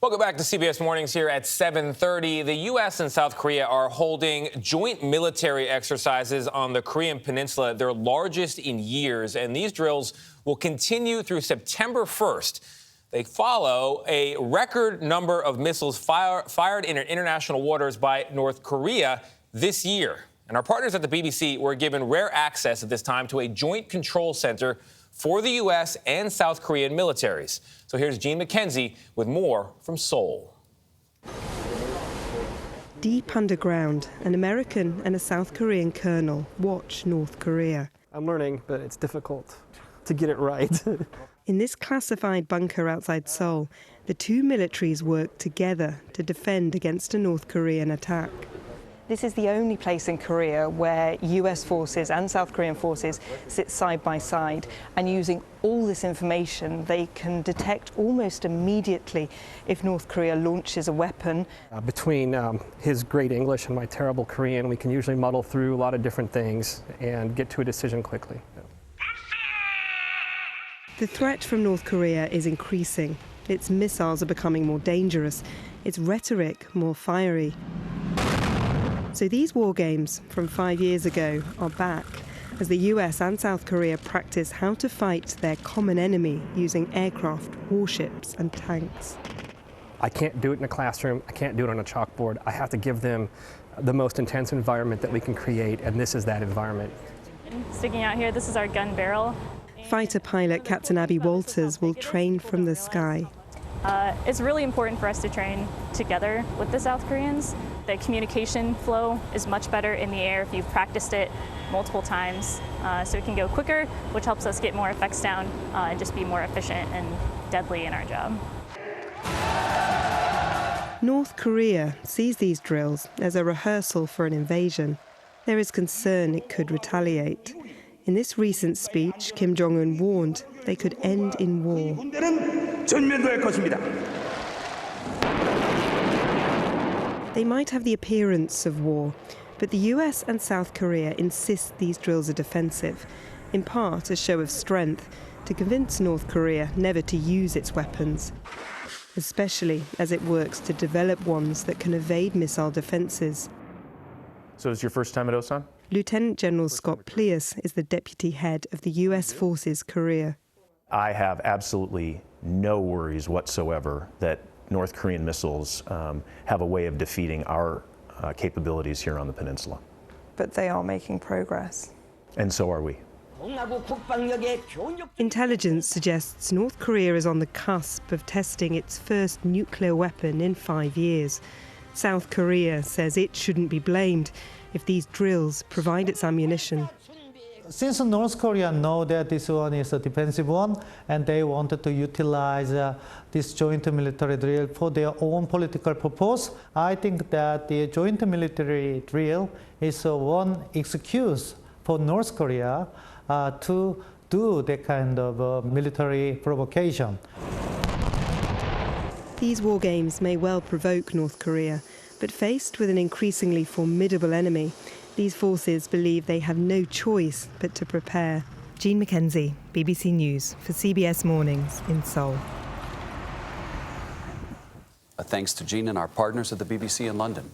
Welcome back to CBS Mornings here at 7:30. The U.S. and South Korea are holding joint military exercises on the Korean peninsula, their largest in years, and these drills will continue through September 1st. They follow a record number of missiles fired in international waters by North Korea this year. And our partners at the BBC were given rare access at this time to a joint control center for the U.S. and South Korean militaries. So here's Gene McKenzie with more from Seoul. Deep underground, an American and a South Korean colonel watch North Korea. I'm learning, but it's difficult to get it right. In this classified bunker outside Seoul, the two militaries work together to defend against a North Korean attack. This is the only place in Korea where US forces and South Korean forces sit side by side, and using all this information, they can detect almost immediately if North Korea launches a weapon. Between his great English and my terrible Korean, we can usually muddle through a lot of different things and get to a decision quickly. The threat from North Korea is increasing. Its missiles are becoming more dangerous, its rhetoric more fiery. So these war games from 5 years ago are back as the US and South Korea practice how to fight their common enemy using aircraft, warships and tanks. I can't do it in a classroom. I can't do it on a chalkboard. I have to give them the most intense environment that we can create, and this is that environment. Sticking out here, this is our gun barrel. Fighter pilot Captain Abby Walters will train from the sky. It's really important for us to train together with the South Koreans. The communication flow is much better in the air if you've practiced it multiple times, so it can go quicker, which helps us get more effects down and just be more efficient and deadly in our job. North Korea sees these drills as a rehearsal for an invasion. There is concern it could retaliate. In this recent speech, Kim Jong-un warned they could end in war. They might have the appearance of war, but the US and South Korea insist these drills are defensive, in part a show of strength to convince North Korea never to use its weapons, especially as it works to develop ones that can evade missile defenses. So it's your first time at Osan? Lieutenant General Scott Plius is the deputy head of the US Forces Korea. I have absolutely no worries whatsoever that North Korean missiles have a way of defeating our capabilities here on the peninsula. But they are making progress. And so are we. Intelligence suggests North Korea is on the cusp of testing its first nuclear weapon in 5 years. South Korea says it shouldn't be blamed if these drills provide its ammunition. Since North Korea know that this one is a defensive one, and they wanted to utilize this joint military drill for their own political purpose, I think that the joint military drill is one excuse for North Korea to do that kind of military provocation. These war games may well provoke North Korea, but faced with an increasingly formidable enemy, these forces believe they have no choice but to prepare. Gene McKenzie, BBC News for CBS Mornings in Seoul. Thanks to Gene and our partners at the BBC in London.